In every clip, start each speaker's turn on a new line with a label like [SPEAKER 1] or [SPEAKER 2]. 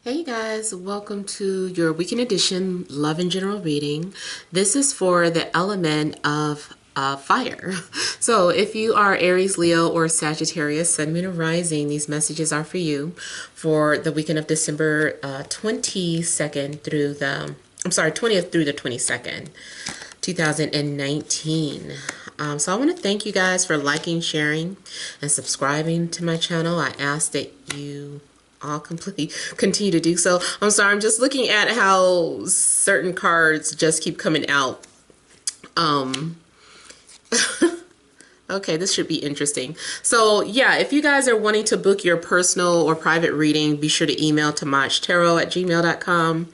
[SPEAKER 1] Hey guys, welcome to your weekend edition Love and General reading. This is for the element of fire. So if you are Aries, Leo, or Sagittarius, Sun, Moon, or Rising, these messages are for you for the weekend of December 22nd through the, 20th through the 22nd, 2019. So I want to thank you guys for liking, sharing, and subscribing to my channel. I ask that you all completely continue to do so. I'm sorry, I'm just looking at how certain cards just keep coming out. Okay, this should be interesting. So yeah, if you guys are wanting to book your personal or private reading, be sure to email TemajTarot@gmail.com.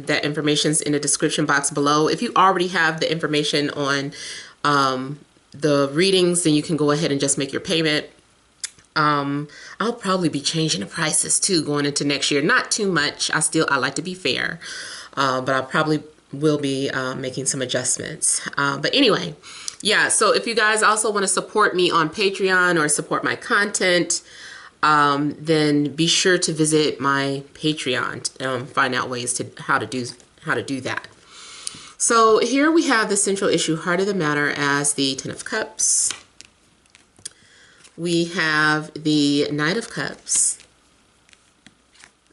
[SPEAKER 1] That information's in the description box below. If you already have the information on the readings, then you can go ahead and just make your payment. I'll probably be changing the prices too going into next year. Not too much. I like to be fair, but I probably will be making some adjustments. But anyway, yeah. So if you guys also want to support me on Patreon or support my content, then be sure to visit my Patreon. Find out ways to how to do that. So here we have the central issue, heart of the matter, as the Ten of Cups. We have the Knight of Cups,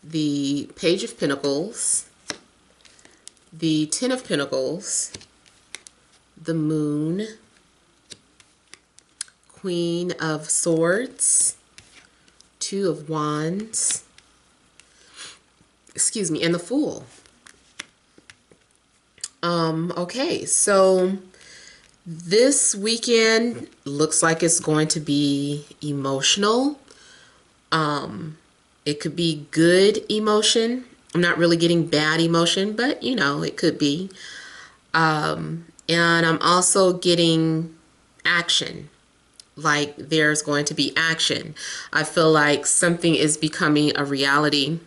[SPEAKER 1] the Page of Pentacles, the Ten of Pentacles, the Moon, Queen of Swords, Two of Wands, excuse me, and the Fool. Okay, so this weekend looks like it's going to be emotional. It could be good emotion. I'm not really getting bad emotion, but you know, it could be. And I'm also getting action. Like there's going to be action. I feel like something is becoming a reality.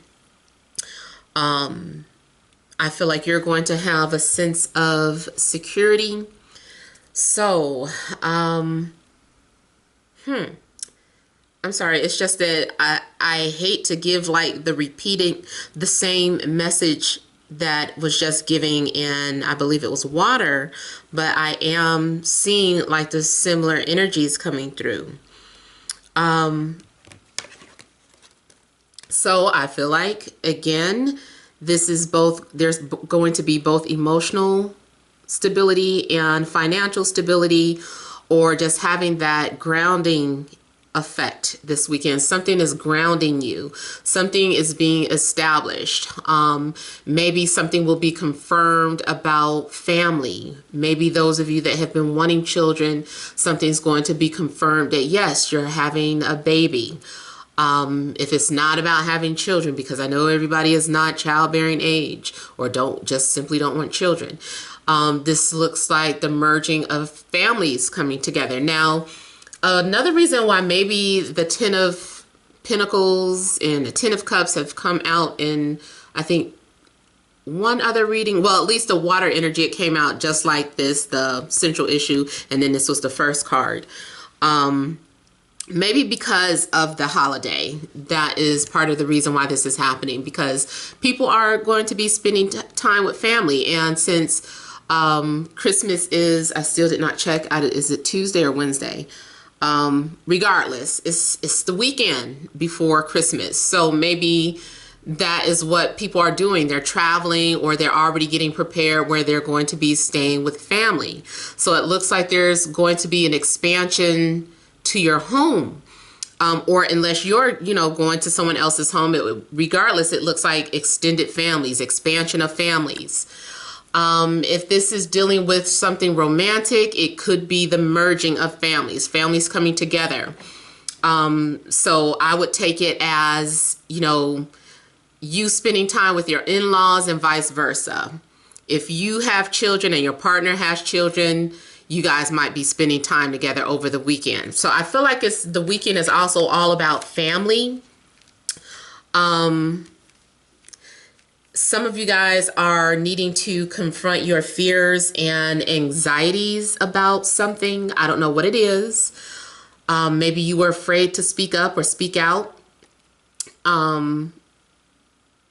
[SPEAKER 1] I feel like you're going to have a sense of security. So, I'm sorry. It's just that I hate to give like the same message that was just giving in, I believe it was water, but I am seeing like the similar energies coming through. So I feel like, again, this is both, there's going to be both emotional stability and financial stability, or just having that grounding effect this weekend. Something is grounding you. Something is being established. Maybe something will be confirmed about family. Maybe those of you that have been wanting children, something's going to be confirmed that yes, you're having a baby. If it's not about having children, because I know everybody is not childbearing age or simply don't want children. This looks like the merging of families coming together. Now, another reason why maybe the Ten of Pentacles and the Ten of Cups have come out in, I think, one other reading, well, at least the water energy, it came out just like this, the central issue, and then this was the first card. Maybe because of the holiday, that is part of the reason why this is happening, because people are going to be spending time with family. And since Christmas is, I still did not check, is it Tuesday or Wednesday? Regardless, it's the weekend before Christmas. So maybe that is what people are doing. They're traveling, or they're already getting prepared where they're going to be staying with family. So it looks like there's going to be an expansion to your home, or unless you're, going to someone else's home, regardless, it looks like extended families, expansion of families. If this is dealing with something romantic, it could be the merging of families coming together. So I would take it as, you spending time with your in-laws and vice versa. If you have children and your partner has children, you guys might be spending time together over the weekend. So I feel like the weekend is also all about family. Some of you guys are needing to confront your fears and anxieties about something. I don't know what it is. Maybe you were afraid to speak up or speak out.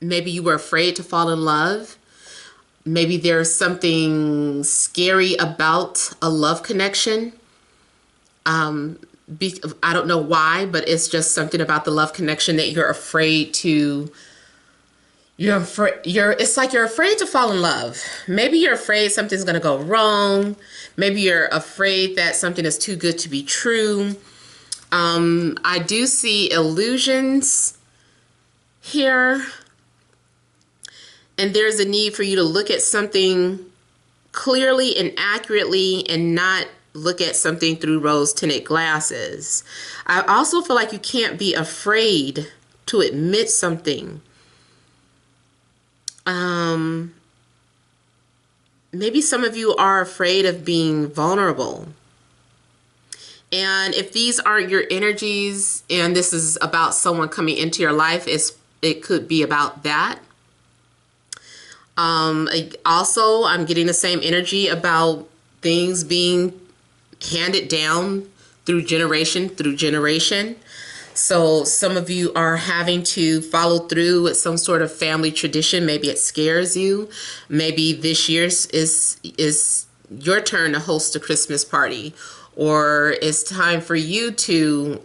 [SPEAKER 1] maybe you were afraid to fall in love. Maybe there's something scary about a love connection. I don't know why, but it's just something about the love connection that you're afraid to. It's like you're afraid to fall in love. Maybe you're afraid something's going to go wrong. Maybe you're afraid that something is too good to be true. I do see illusions here. And there's a need for you to look at something clearly and accurately and not look at something through rose-tinted glasses. I also feel like you can't be afraid to admit something. Maybe some of you are afraid of being vulnerable. And if these aren't your energies and this is about someone coming into your life, it could be about that. Also, I'm getting the same energy about things being handed down through generation. So some of you are having to follow through with some sort of family tradition. Maybe it scares you. Maybe this year's is your turn to host a Christmas party, or it's time for you to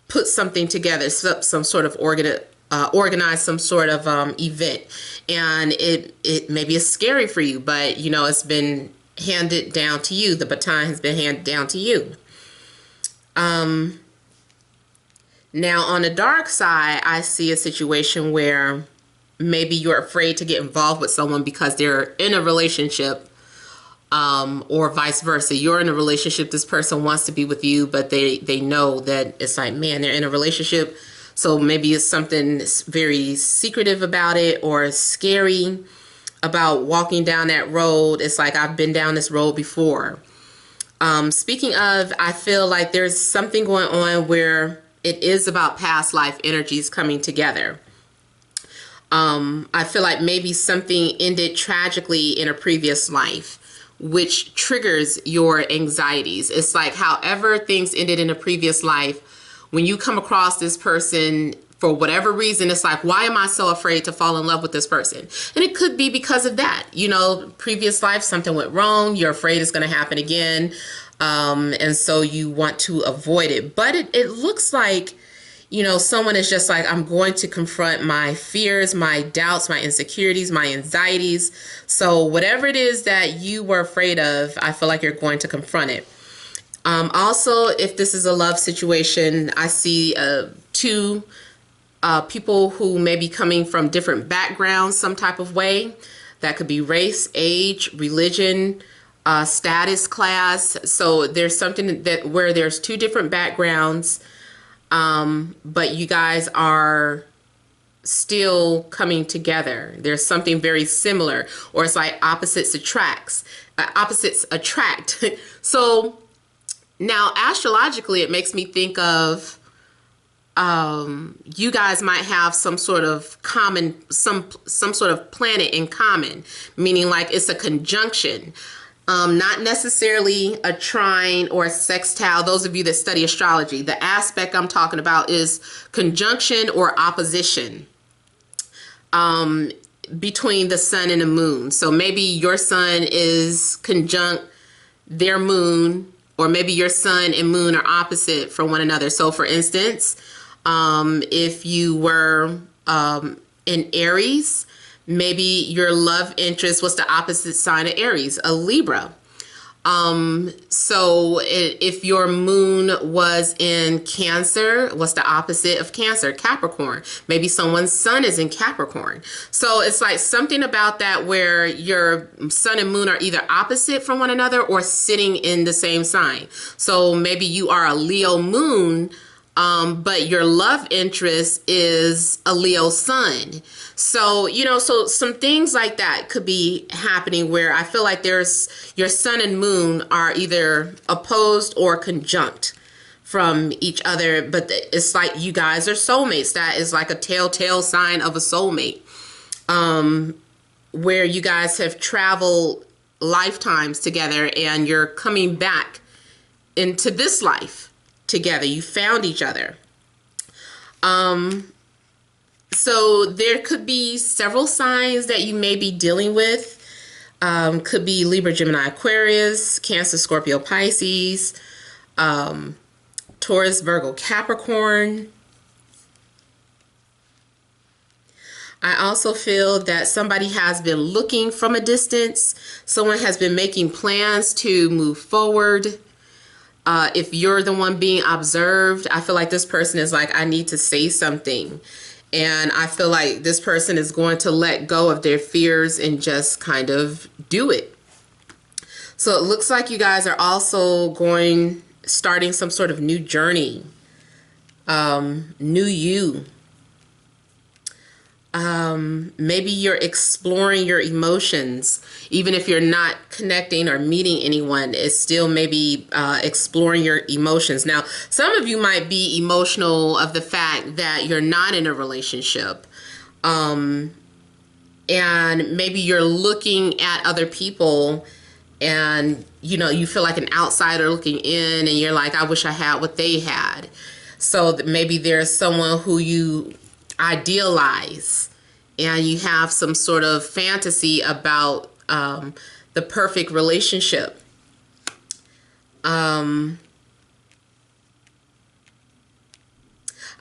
[SPEAKER 1] put something together, some sort of organize some sort of event, and it maybe is scary for you, but you know it's been handed down to you. The baton has been handed down to you. Now on the dark side, I see a situation where maybe you're afraid to get involved with someone because they're in a relationship, or vice versa. You're in a relationship, this person wants to be with you, but they know that it's like, man, they're in a relationship. So maybe it's something very secretive about it, or scary about walking down that road. It's like, I've been down this road before. Speaking of, I feel like there's something going on where it is about past life energies coming together. I feel like maybe something ended tragically in a previous life, which triggers your anxieties. It's like, however things ended in a previous life, when you come across this person, for whatever reason, it's like, why am I so afraid to fall in love with this person? And it could be because of that. You know, previous life, something went wrong. You're afraid it's going to happen again. And so you want to avoid it. But it looks like, you know, someone is just like, I'm going to confront my fears, my doubts, my insecurities, my anxieties. So whatever it is that you were afraid of, I feel like you're going to confront it. Also, if this is a love situation, I see two people who may be coming from different backgrounds, some type of way. That could be race, age, religion, status, class. So there's something that where there's two different backgrounds, but you guys are still coming together. There's something very similar, or it's like opposites attract. So now astrologically, it makes me think of you guys might have some sort of common, some sort of planet in common, meaning like it's a conjunction, not necessarily a trine or a sextile. Those of you that study astrology, the aspect I'm talking about is conjunction or opposition between the sun and the moon. So maybe your sun is conjunct their moon, or maybe your sun and moon are opposite from one another. So for instance, if you were in Aries, maybe your love interest was the opposite sign of Aries, a Libra. So if your moon was in Cancer, what's the opposite of Cancer? Capricorn. Maybe someone's sun is in Capricorn. So it's like something about that where your sun and moon are either opposite from one another or sitting in the same sign. So maybe you are a Leo moon, but your love interest is a Leo sun. So, you know, so some things like that could be happening where I feel like there's your sun and moon are either opposed or conjunct from each other, but it's like you guys are soulmates. That is like a telltale sign of a soulmate, where you guys have traveled lifetimes together and you're coming back into this life together. You found each other. So there could be several signs that you may be dealing with. Could be Libra, Gemini, Aquarius, Cancer, Scorpio, Pisces, Taurus, Virgo, Capricorn. I also feel that somebody has been looking from a distance. Someone has been making plans to move forward. If you're the one being observed, I feel like this person is like, I need to say something. And I feel like this person is going to let go of their fears and just kind of do it. So it looks like you guys are also starting some sort of new journey. New you. Maybe you're exploring your emotions. Even if you're not connecting or meeting anyone, it's still maybe exploring your emotions. Now, some of you might be emotional of the fact that you're not in a relationship. And maybe you're looking at other people and, you know, you feel like an outsider looking in and you're like, I wish I had what they had. So maybe there's someone who you idealize and you have some sort of fantasy about the perfect relationship. I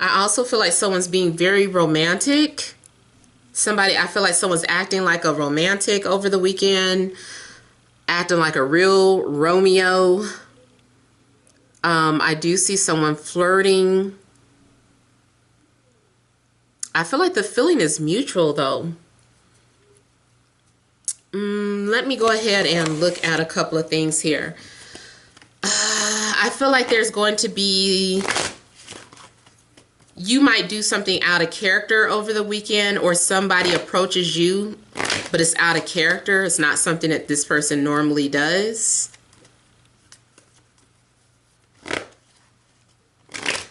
[SPEAKER 1] also feel like someone's being very romantic. I feel like someone's acting like a romantic over the weekend, acting like a real Romeo. I do see someone flirting. I feel like the feeling is mutual, though. Let me go ahead and look at a couple of things here. I feel like there's going to be... You might do something out of character over the weekend, or somebody approaches you, but it's out of character. It's not something that this person normally does.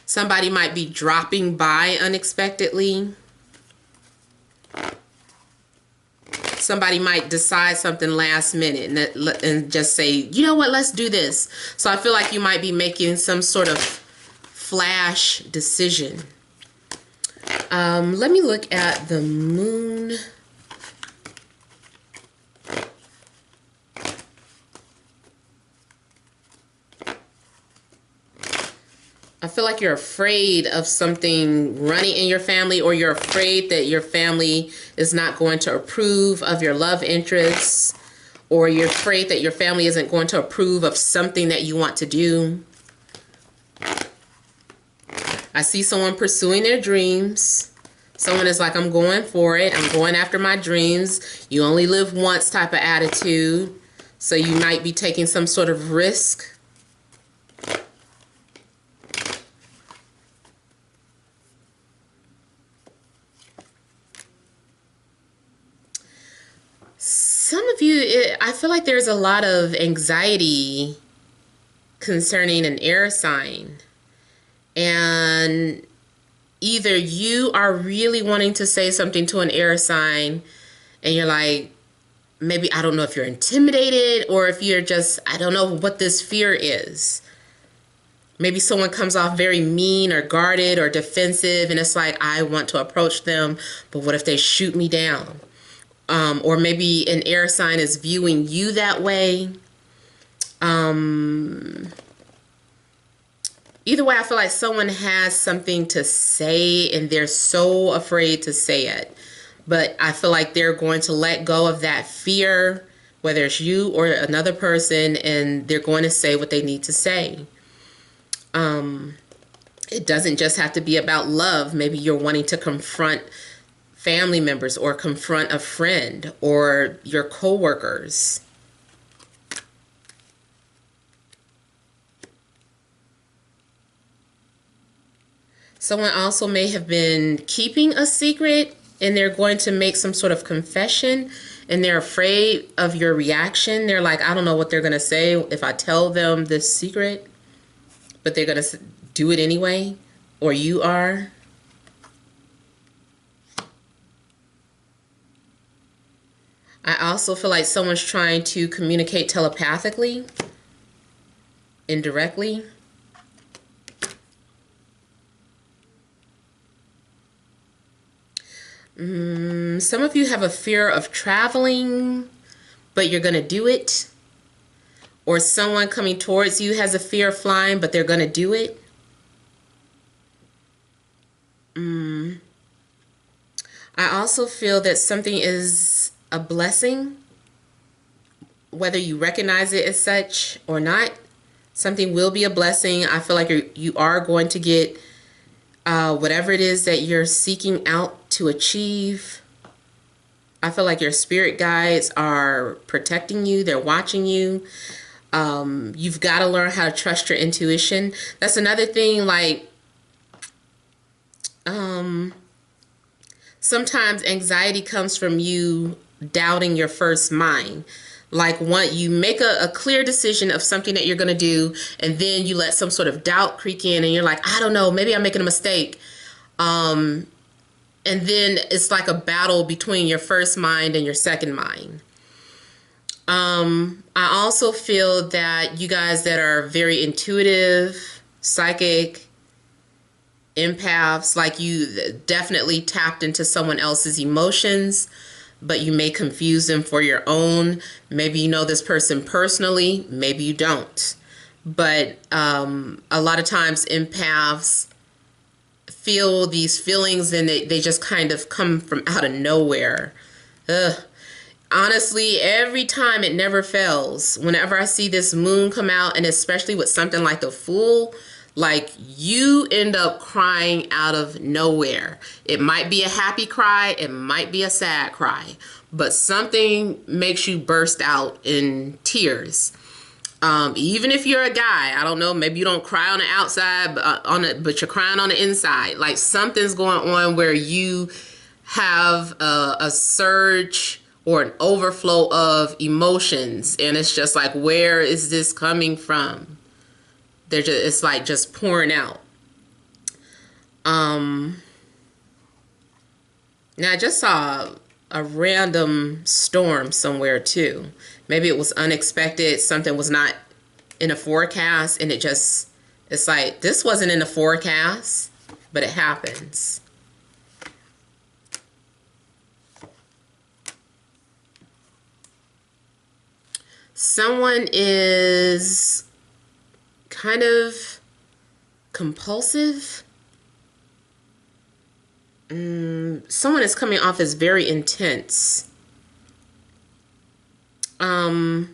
[SPEAKER 1] Somebody might be dropping by unexpectedly. Somebody might decide something last minute and just say, you know what, let's do this. So I feel like you might be making some sort of flash decision. Let me look at the moon. I feel like you're afraid of something running in your family, or you're afraid that your family is not going to approve of your love interests, or you're afraid that your family isn't going to approve of something that you want to do. I see someone pursuing their dreams. Someone is like, I'm going for it. I'm going after my dreams. You only live once type of attitude. So you might be taking some sort of risk. Some of you, I feel like there's a lot of anxiety concerning an air sign. And either you are really wanting to say something to an air sign and you're like, maybe, I don't know if you're intimidated, or if you're just, I don't know what this fear is. Maybe someone comes off very mean or guarded or defensive, and it's like, I want to approach them, but what if they shoot me down? Or maybe an air sign is viewing you that way. Either way, I feel like someone has something to say and they're so afraid to say it. But I feel like they're going to let go of that fear, whether it's you or another person, and they're going to say what they need to say. It doesn't just have to be about love. Maybe you're wanting to confront family members, or confront a friend, or your coworkers. Someone also may have been keeping a secret, and they're going to make some sort of confession, and they're afraid of your reaction. They're like, I don't know what they're going to say if I tell them this secret, but they're going to do it anyway, or you are. I also feel like someone's trying to communicate telepathically, indirectly. Some of you have a fear of traveling, but you're going to do it. Or someone coming towards you has a fear of flying, but they're going to do it. I also feel that something is a blessing, whether you recognize it as such or not. Something will be a blessing. I feel like you are going to get whatever it is that you're seeking out to achieve. I feel like your spirit guides are protecting you. They're watching you. You've got to learn how to trust your intuition. That's another thing, like, sometimes anxiety comes from you doubting your first mind. Like, you make a clear decision of something that you're going to do, and then you let some sort of doubt creep in, and you're like, I don't know, maybe I'm making a mistake. And then it's like a battle between your first mind and your second mind. I also feel that you guys that are very intuitive, psychic, empaths, like, you definitely tapped into someone else's emotions, but you may confuse them for your own. Maybe you know this person personally, maybe you don't. But a lot of times empaths feel these feelings, and they just kind of come from out of nowhere. Honestly, every time, it never fails. Whenever I see this moon come out, and especially with something like the Fool, like, you end up crying out of nowhere. It might be a happy cry, it might be a sad cry, but something makes you burst out in tears. Even if you're a guy, I don't know, maybe you don't cry on the outside, but you're crying on the inside. Like, something's going on where you have a surge or an overflow of emotions, and it's just like, where is this coming from? It's like just pouring out. Now, I just saw a random storm somewhere too. Maybe it was unexpected. Something was not in a forecast, and it's like, this wasn't in the forecast, but it happens. Someone is kind of compulsive. Someone is coming off as very intense. I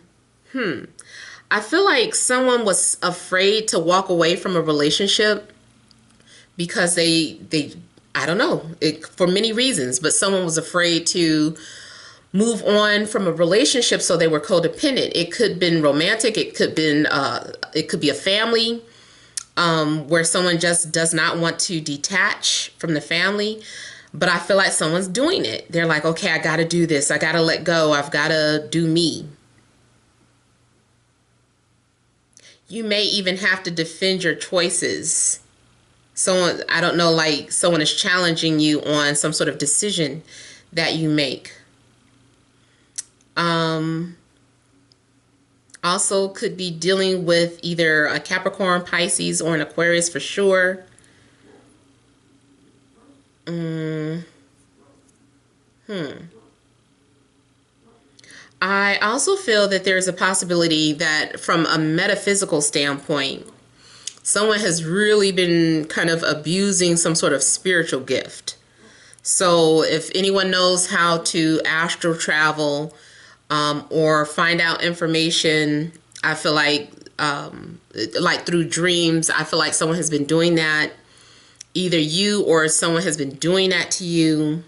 [SPEAKER 1] feel like someone was afraid to walk away from a relationship because they I don't know, for many reasons, but someone was afraid to move on from a relationship, so they were codependent. It could have been romantic, it could be a family, where someone just does not want to detach from the family. But I feel like someone's doing it. They're like, okay, I gotta do this, I gotta let go, I've gotta do me. You may even have to defend your choices. Someone, I don't know, like, someone is challenging you on some sort of decision that you make. Also could be dealing with either a Capricorn, Pisces, or an Aquarius for sure. I also feel that there's a possibility that from a metaphysical standpoint, someone has really been kind of abusing some sort of spiritual gift. So if anyone knows how to astral travel, or find out information, I feel like through dreams, I feel like someone has been doing that. Either you or someone has been doing that to you.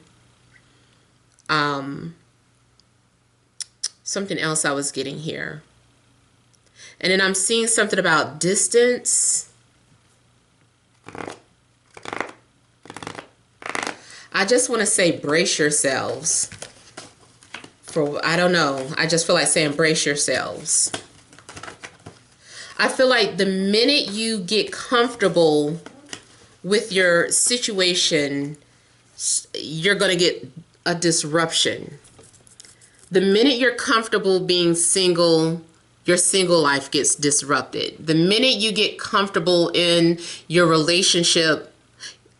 [SPEAKER 1] Something else I was getting here. And then I'm seeing something about distance. I just want to say brace yourselves. I don't know. I just feel like saying brace yourselves. I feel like the minute you get comfortable with your situation, you're going to get a disruption. The minute you're comfortable being single, your single life gets disrupted. The minute you get comfortable in your relationship,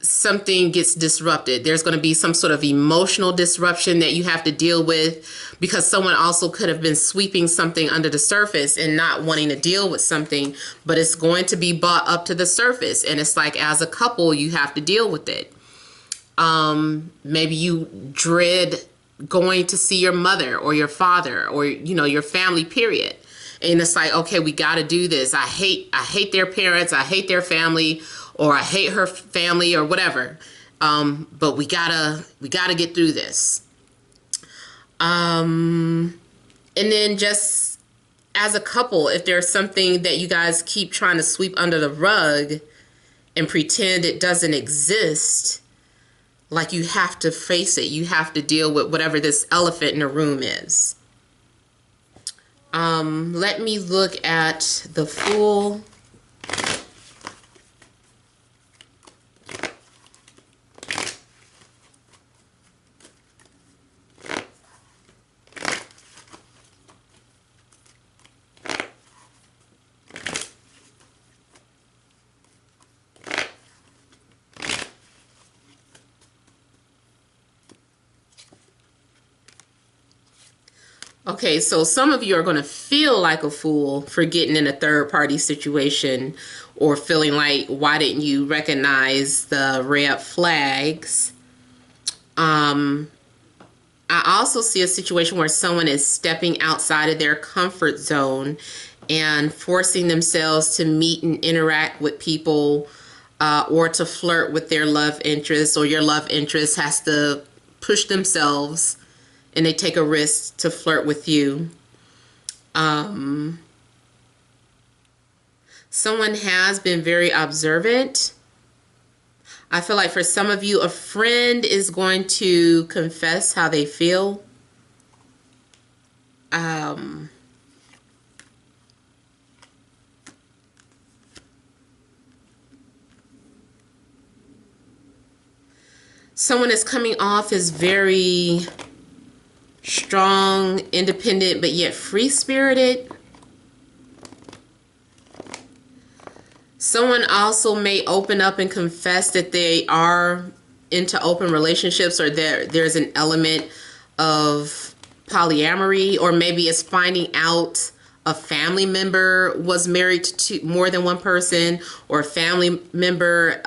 [SPEAKER 1] something gets disrupted. There's going to be some sort of emotional disruption that you have to deal with, because someone also could have been sweeping something under the surface and not wanting to deal with something, but it's going to be brought up to the surface. And it's like, as a couple, you have to deal with it. Maybe you dread going to see your mother or your father or, you know, your family, period. And it's like, okay, we got to do this. I hate their parents. I hate their family, or I hate her family, or whatever. But we gotta get through this. And then just as a couple, if there's something that you guys keep trying to sweep under the rug and pretend it doesn't exist, like, you have to face it. You have to deal with whatever this elephant in the room is. Let me look at the Fool. Okay, so some of you are going to feel like a fool for getting in a third-party situation, or feeling like, why didn't you recognize the red flags? I also see a situation where someone is stepping outside of their comfort zone and forcing themselves to meet and interact with people, or to flirt with their love interest, or your love interest has to push themselves and they take a risk to flirt with you. Someone has been very observant. I feel like for some of you, a friend is going to confess how they feel. Someone is coming off as very strong, independent, but yet free-spirited. Someone also may open up and confess that they are into open relationships, or there's an element of polyamory, or maybe it's finding out a family member was married to more than one person, or a family member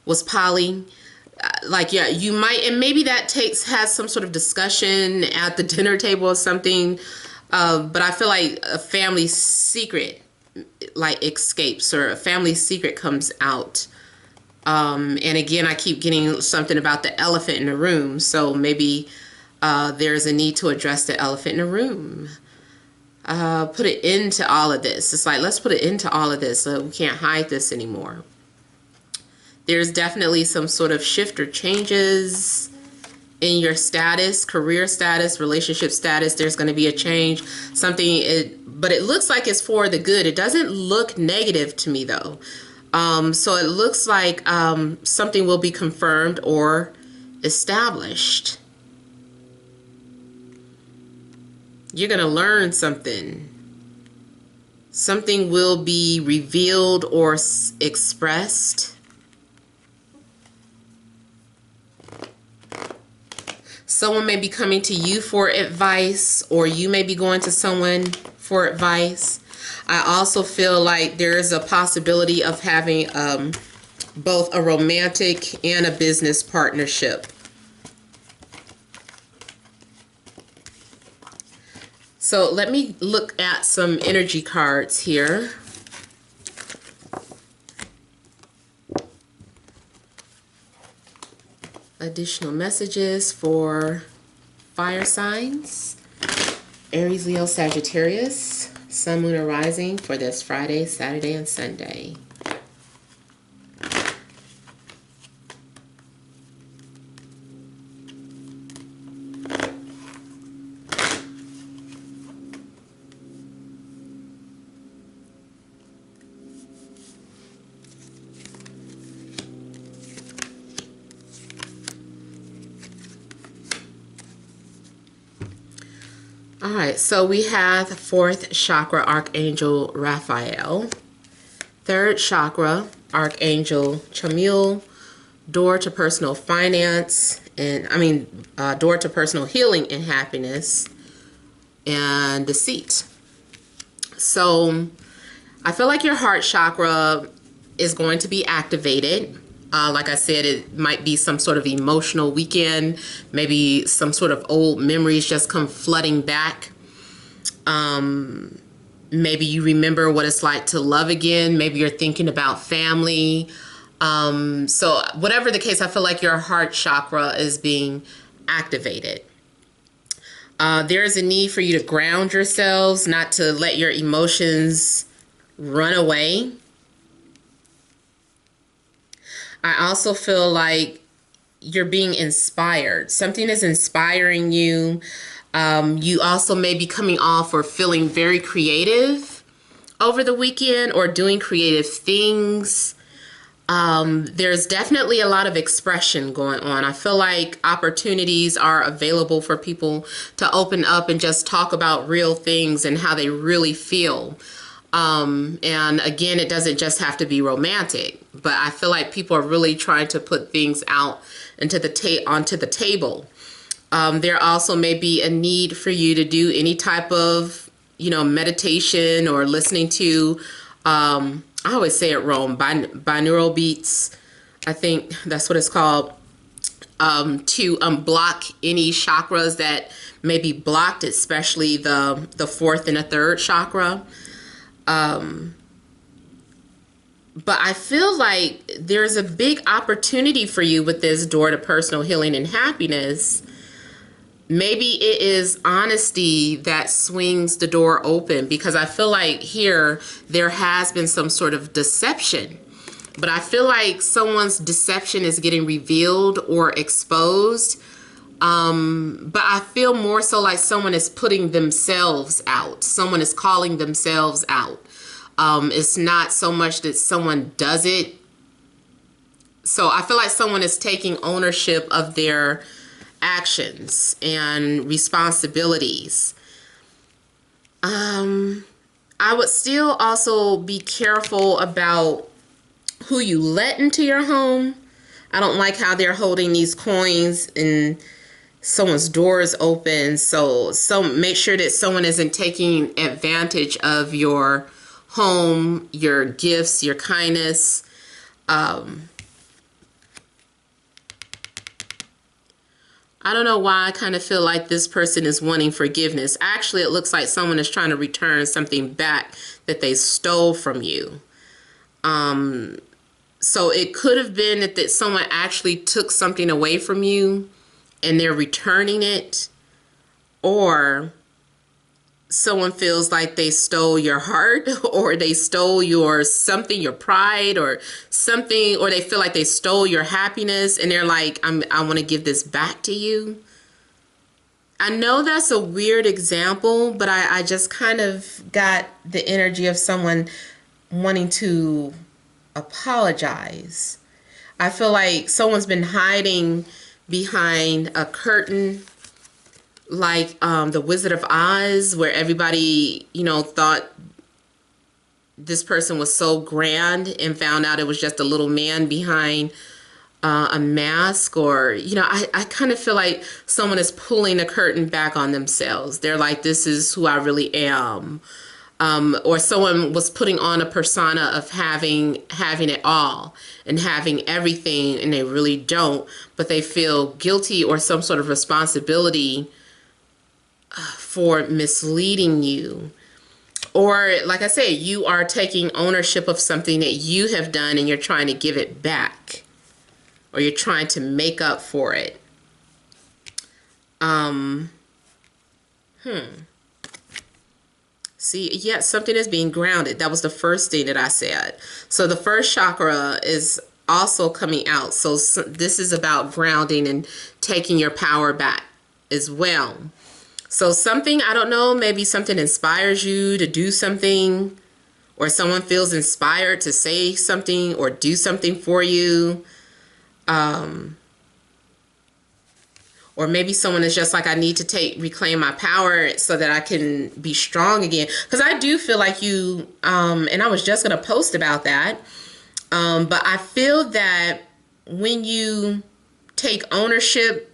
[SPEAKER 1] was poly. Like, yeah, you might, and maybe that has some sort of discussion at the dinner table or something. But I feel like a family secret, like, escapes, or a family secret comes out. And again, I keep getting something about the elephant in the room. So maybe there's a need to address the elephant in the room. Put it into all of this. It's like, let's put it into all of this. So we can't hide this anymore. There's definitely some sort of shift or changes in your status, career status, relationship status. There's going to be a change, but it looks like it's for the good. It doesn't look negative to me, though. So it looks like something will be confirmed or established. You're going to learn something. Something will be revealed or expressed. Someone may be coming to you for advice, or you may be going to someone for advice. I also feel like there is a possibility of having both a romantic and a business partnership. So let me look at some energy cards here. Additional messages for fire signs: Aries, Leo, Sagittarius, Sun, Moon, or Rising for this Friday, Saturday, and Sunday. All right, so we have 4th chakra, Archangel Raphael. 3rd chakra, Archangel Chamuel. door to personal finance, and door to personal healing and happiness, and deceit. So I feel like your heart chakra is going to be activated. Like I said, it might be some sort of emotional weekend. Maybe some sort of old memories just come flooding back. Maybe you remember what it's like to love again. Maybe you're thinking about family. So whatever the case, I feel like your heart chakra is being activated. There is a need for you to ground yourselves, not to let your emotions run away. I also feel like you're being inspired. Something is inspiring you. You also may be coming off or feeling very creative over the weekend, or doing creative things. There's definitely a lot of expression going on. I feel like opportunities are available for people to open up and just talk about real things and how they really feel. And again, it doesn't just have to be romantic, but I feel like people are really trying to put things out onto the table. There also may be a need for you to do any type of, meditation, or listening to, I always say it wrong, binaural beats. I think that's what it's called, to block any chakras that may be blocked, especially the fourth and the third chakra. But I feel like there's a big opportunity for you with this door to personal healing and happiness. Maybe it is honesty that swings the door open, because I feel like here there has been some sort of deception. But I feel like someone's deception is getting revealed or exposed. But I feel more so like someone is putting themselves out. Someone is calling themselves out. It's not so much that someone does it. So I feel like someone is taking ownership of their actions and responsibilities. I would still also be careful about who you let into your home. I don't like how they're holding these coins and someone's door is open. So make sure that someone isn't taking advantage of your home, your gifts, your kindness. I don't know why I kind of feel like this person is wanting forgiveness. Actually, it looks like someone is trying to return something back that they stole from you. So it could have been that someone actually took something away from you and they're returning it, or someone feels like they stole your heart, or they stole your pride or something, or they feel like they stole your happiness and they're like, I want to give this back to you. I know that's a weird example, but I just kind of got the energy of someone wanting to apologize. I feel like someone's been hiding behind a curtain, like the Wizard of Oz, where everybody, thought this person was so grand and found out it was just a little man behind a mask. Or, I kind of feel like someone is pulling a curtain back on themselves. They're like, this is who I really am. Or someone was putting on a persona of having it all and having everything, and they really don't, but they feel guilty or some sort of responsibility for misleading you. Or, like I said, you are taking ownership of something that you have done and you're trying to give it back, or you're trying to make up for it. See, yeah, something is being grounded. That was the first thing that I said. So the first chakra is also coming out. So this is about grounding and taking your power back as well. So something, I don't know, maybe something inspires you to do something, or someone feels inspired to say something or do something for you. Or maybe someone is just like, I need to reclaim my power so that I can be strong again. Because I do feel like you, and I was just going to post about that, but I feel that when you take ownership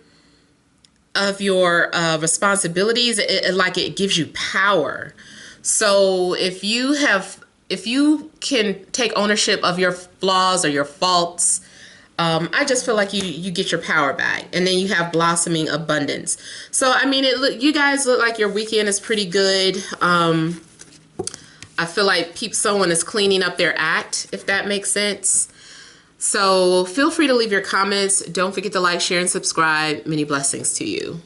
[SPEAKER 1] of your responsibilities, it gives you power. So if you can take ownership of your flaws or your faults, I just feel like you get your power back, and then you have blossoming abundance. So I mean, you guys look like your weekend is pretty good. I feel like someone is cleaning up their act, if that makes sense. So feel free to leave your comments. Don't forget to like, share, and subscribe. Many blessings to you.